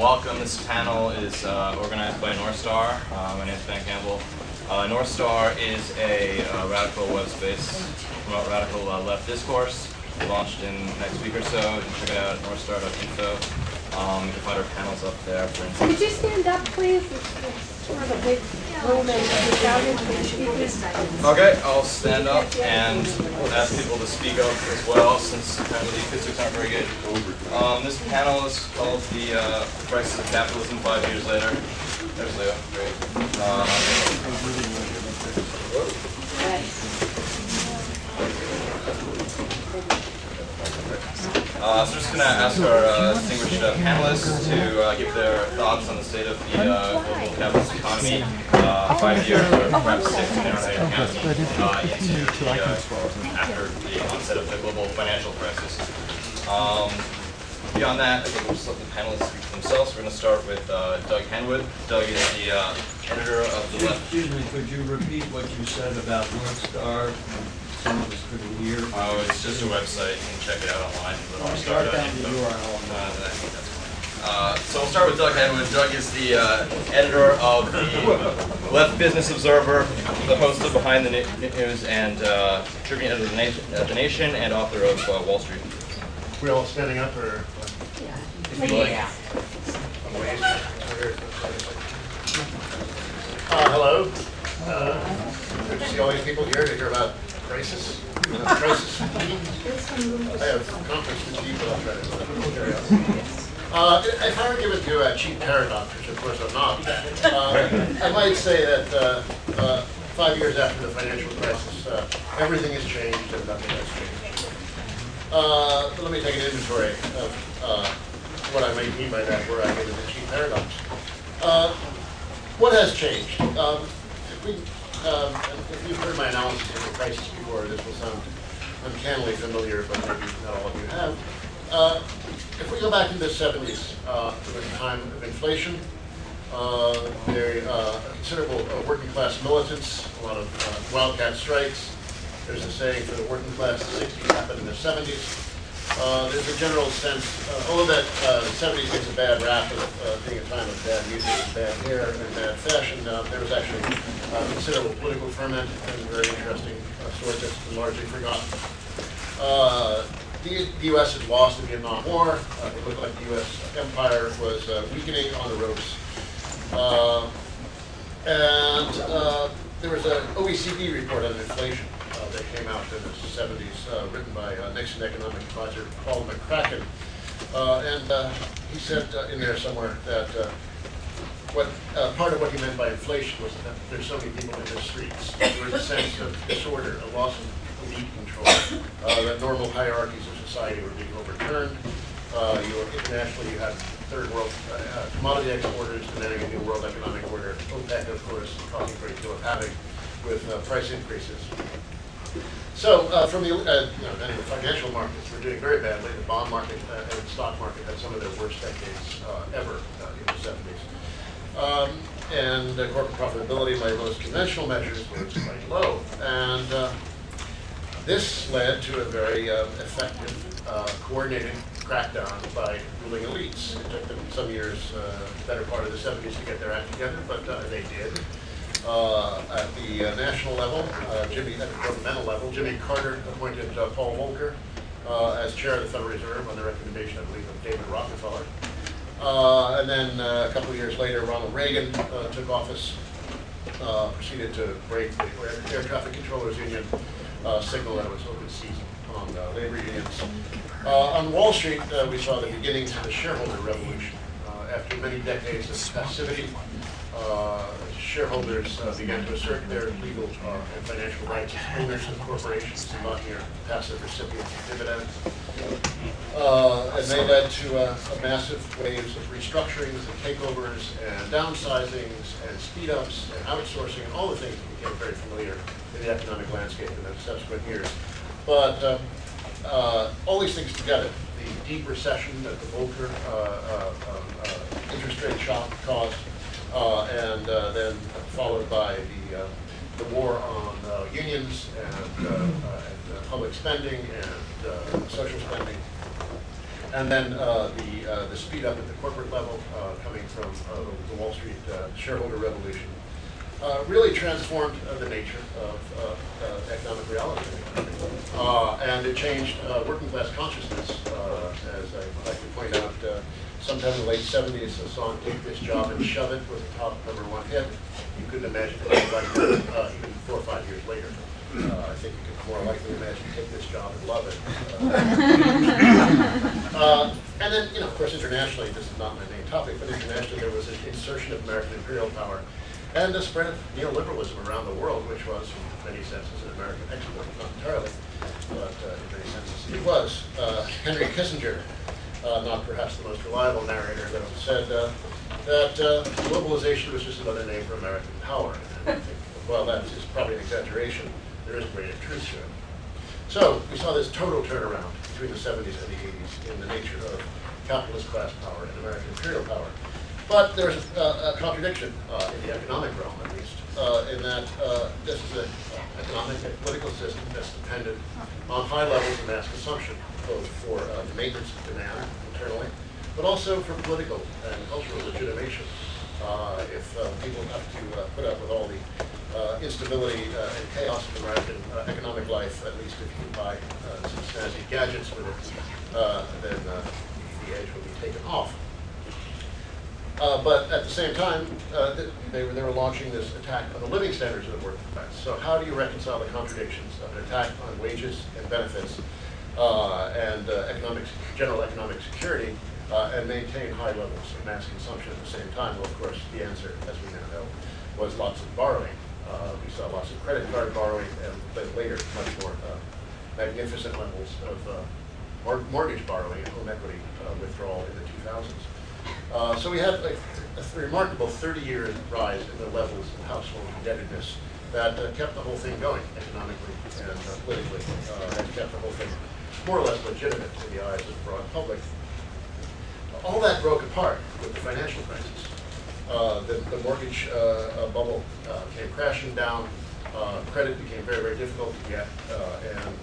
Welcome. This panel is organized by North Star. My name is Ben Campbell. North Star is a radical web space to promote radical left discourse. Launched in the next week or so. You can check it out at northstar.info. You can find our panels up there, for instance. Could you stand up, please? It's sort of a big room and the shouting for the speakers. Okay, I'll stand up and ask people to speak up as well, since apparently the acoustics aren't very good. This panel is called The Crisis of Capitalism 5 Years Later. There's Leo. Great. So we're just going to ask our distinguished panelists to give their thoughts on the state of the global capitalist economy 5 years, or perhaps 6, depending on how you count, after the onset of the global financial crisis. Beyond that, I think we'll just let the panelists speak for themselves. We're going to start with Doug Henwood. Doug is the editor of the left. Excuse me, could you repeat what you said about North Star? Some of us couldn't hear. Oh, it's just a website. You can check it out online. Start down the URL. So we'll start with Doug Henwood. Doug is the editor of the Left Business Observer, the host of Behind the News, and Tribune editor of the Nation, and author of Wall Street. We all standing up, or? Yeah. Hello. Good to see all these people here to hear about crisis. Crisis fatigue. I have conference fatigue, but I'll try to carry on. If I were given to a cheap paradox, which of course I'm not, I might say that 5 years after the financial crisis, everything has changed and nothing has changed. But let me take an inventory of what I might mean by that, where I get into cheap paradox. What has changed? If you've heard my analysis of the crisis before, this will sound uncannily familiar, but maybe not all of you have. If we go back to the 70s, it was a time of inflation, very considerable working class militants, a lot of wildcat strikes. There's a saying for the working class, the 60s happened in the 70s. There's a general sense, although that the 70s gets a bad rap of being a time of bad music, bad hair, and bad fashion, there was actually considerable political ferment and very interesting sort that's been largely forgotten. The U.S. had lost the Vietnam War. It looked like the U.S. empire was weakening on the ropes. There was an OECD report on inflation that came out in the 70s, written by Nixon economic advisor Paul McCracken. He said in there somewhere that part of what he meant by inflation was that there's so many people in the streets. There was a sense of disorder, a loss of elite control, that normal hierarchies of society were being overturned. Internationally, you had third world commodity exporters demanding a new world economic order. OPEC, of course, causing a great deal of havoc with price increases. So from the financial markets were doing very badly. The bond market and the stock market had some of their worst decades ever in the 70s. And corporate profitability by most conventional measures was quite low. And this led to a very effective coordinated crackdown by ruling elites. It took them some years, the better part of the 70s, to get their act together, but they did. At the national level, at the governmental level, Jimmy Carter appointed Paul Volcker as chair of the Federal Reserve on the recommendation, I believe, of David Rockefeller. And then a couple of years later, Ronald Reagan took office, proceeded to break the air traffic controllers union signal that it was open season on labor unions. On Wall Street, we saw the beginnings of the shareholder revolution. After many decades of passivity, shareholders began to assert their legal and financial rights as owners of corporations and not mere passive recipients of dividends. And they led to massive waves of restructurings and takeovers and downsizings and speed-ups and outsourcing and all the things that became very familiar in the economic landscape in the subsequent years. But all these things together, the deep recession that the Volcker interest rate shock caused, and then followed by the war on unions and public spending and social spending, And then the speed up at the corporate level coming from the Wall Street shareholder revolution really transformed the nature of economic reality. And it changed working class consciousness. As I like to point out, sometime in the late 70s, a song, Take This Job and Shove It, was a top #1 hit. You couldn't imagine anything like that even 4 or 5 years later. I think you could more likely imagine Take This Job and Love It. And then, of course, internationally, this is not my main topic, but internationally there was an insertion of American imperial power and the spread of neoliberalism around the world, which was, in many senses, an American export, not entirely, but in many senses it was. Henry Kissinger, not perhaps the most reliable narrator, though, said that globalization was just another name for American power. And I think, while that is probably an exaggeration, there is great truth to it. So we saw this total turnaround between the 70s and the 80s in the nature of capitalist class power and American imperial power. But there's a contradiction in the economic realm, at least, in that this is an economic and political system that's dependent on high levels of mass consumption, both for the maintenance of demand internally, but also for political and cultural legitimation. If people have to put up with all the instability and chaos of American economic life, at least if you buy some snazzy gadgets with it, then the edge will be taken off. But at the same time, they were launching this attack on the living standards of the working class. So how do you reconcile the contradictions of an attack on wages and benefits and general economic security and maintain high levels of mass consumption at the same time? Well, of course, the answer, as we now know, was lots of borrowing. We saw lots of credit card borrowing, and then later much more magnificent levels of mortgage borrowing and home equity withdrawal in the 2000s. So we had a remarkable 30-year rise in the levels of household indebtedness that kept the whole thing going economically and politically, and kept the whole thing more or less legitimate in the eyes of the broad public. All that broke apart with the financial crisis. The mortgage bubble came crashing down. Credit became very, very difficult to get, and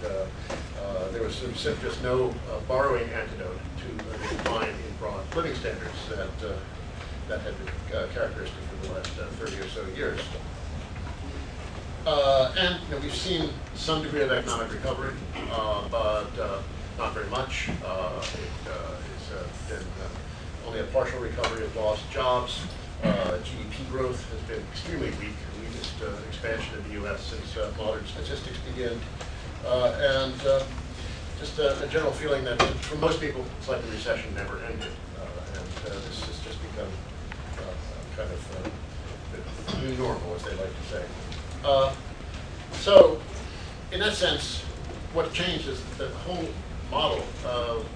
there was simply just no borrowing antidote to the decline in broad living standards that had been characteristic for the last 30 or so years. And we've seen some degree of economic recovery, but not very much. It's been only a partial recovery of lost jobs. GDP growth has been extremely weak, the weakest expansion in the U.S. since modern statistics began. And just a general feeling that for most people, it's like the recession never ended. And this has just become kind of the new normal, as they like to say. So, in that sense, what changed is the whole model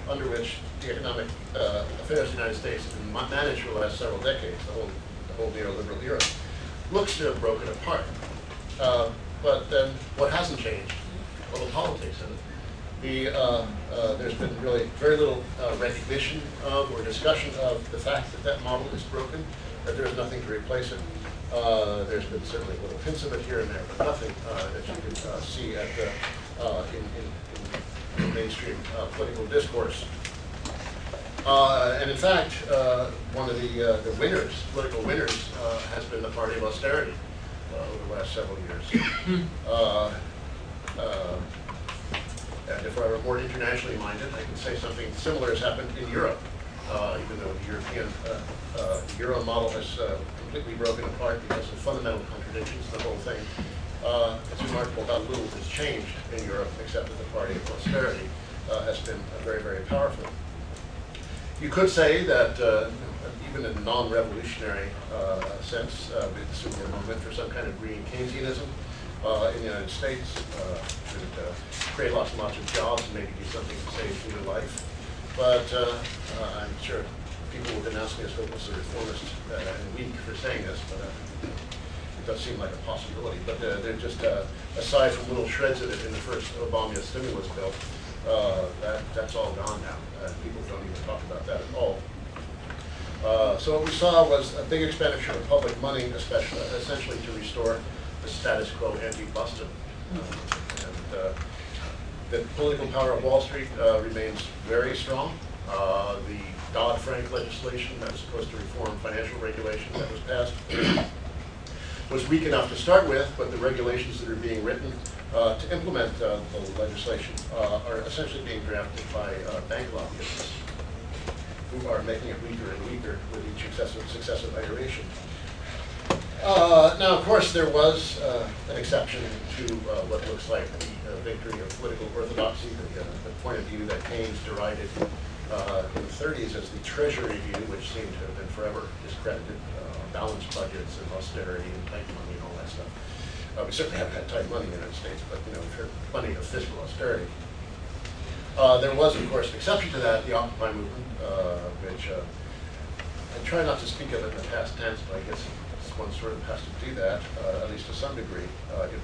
under which the economic affairs of the United States have been managed for the last several decades, the whole neoliberal era, looks to have broken apart. But then what hasn't changed? Well, the politics in it. There's been really very little recognition of or discussion of the fact that that model is broken, that there's nothing to replace it. There's been certainly little hints of it here and there, but nothing that you can see at in mainstream political discourse. And in fact, one of the winners, political winners, has been the party of austerity over the last several years. And if I were more internationally minded, I could say something similar has happened in Europe, even though the European Euro model has completely broken apart because of fundamental contradictions in the whole thing. It's remarkable how little has changed in Europe, except that the party of austerity has been very, very powerful. You could say that even in a non-revolutionary sense, this would be a movement for some kind of green Keynesianism in the United States. Should create lots and lots of jobs and maybe do something to save human life. But I'm sure people will denounce me as hopelessly reformist and weak for saying this, but it does seem like a possibility. But they're just, aside from little shreds of it in the first Obama stimulus bill, that's all gone now. People don't even talk about that at all. So what we saw was a big expenditure of public money, essentially to restore the status quo ante bustum. And the political power of Wall Street remains very strong. The DoddFrank legislation that was supposed to reform financial regulation that was passed was weak enough to start with, but the regulations that are being written to implement the legislation are essentially being drafted by bank lobbyists who are making it weaker and weaker with each successive iteration. Now, of course, there was an exception to what looks like the victory of political orthodoxy, the point of view that Keynes derided in the 30s as the Treasury View, which seemed to have been forever discredited, balanced budgets and austerity and tight money and all that stuff. We certainly haven't had tight money in the United States, but we've heard plenty of fiscal austerity. There was, of course, an exception to that, the Occupy movement, which I try not to speak of it in the past tense, but I guess one sort of has to do that, at least to some degree.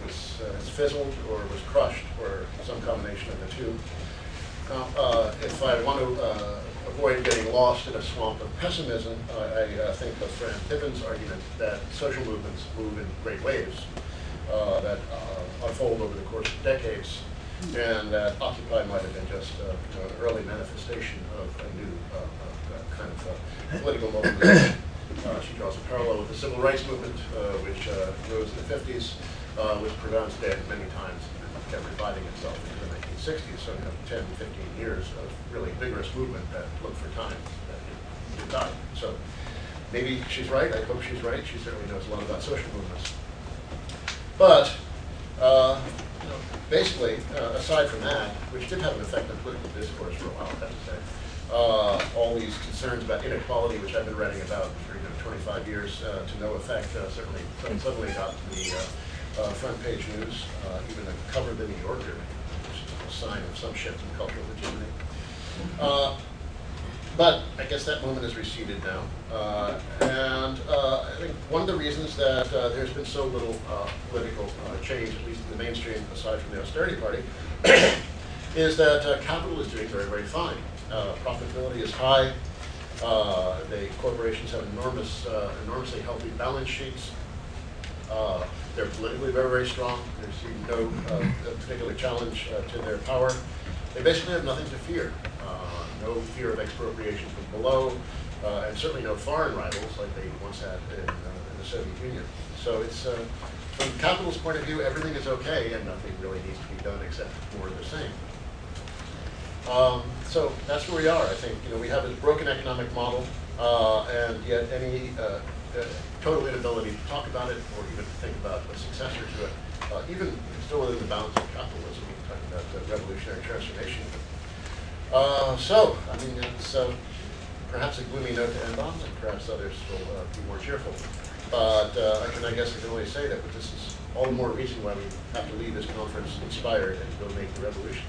It's fizzled or was crushed, or some combination of the two. Now, if I want to avoid getting lost in a swamp of pessimism, I think of Fran Pippin's argument that social movements move in great waves that unfold over the course of decades, and that Occupy might have been just an early manifestation of a new kind of political mobilization. She draws a parallel with the civil rights movement, which rose in the 50s, was pronounced dead many times, and kept reviving itself into the 1960s. So 10, 15 years of really vigorous movement that looked for time that it died. So maybe she's right. I hope she's right. She certainly knows a lot about social movements. But basically, aside from that, which did have an effect on political discourse for a while, I have to say, all these concerns about inequality, which I've been writing about for 25 years, to no effect, certainly suddenly got to the front page news, even a cover of the New Yorker, which is a sign of some shift in cultural hegemony. But I guess that movement has receded now. And I think one of the reasons that there's been so little political change, at least in the mainstream, aside from the austerity party, is that capital is doing very, very fine. Profitability is high. The corporations have enormously healthy balance sheets. They're politically very, very strong. There's no particular challenge to their power. They basically have nothing to fear. No fear of expropriation from below, and certainly no foreign rivals like they once had in the Soviet Union. So it's, from capital's point of view, everything is okay, and nothing really needs to be done except more of the same. So that's where we are. I think we have this broken economic model, and yet any total inability to talk about it or even think about a successor to it, even still within the bounds of capitalism. We're talking about the revolutionary transformation. So I mean, it's perhaps a gloomy note to end on, and perhaps others will be more cheerful. But I guess I can only say that this is all the more reason why we have to leave this conference inspired and go make the revolution.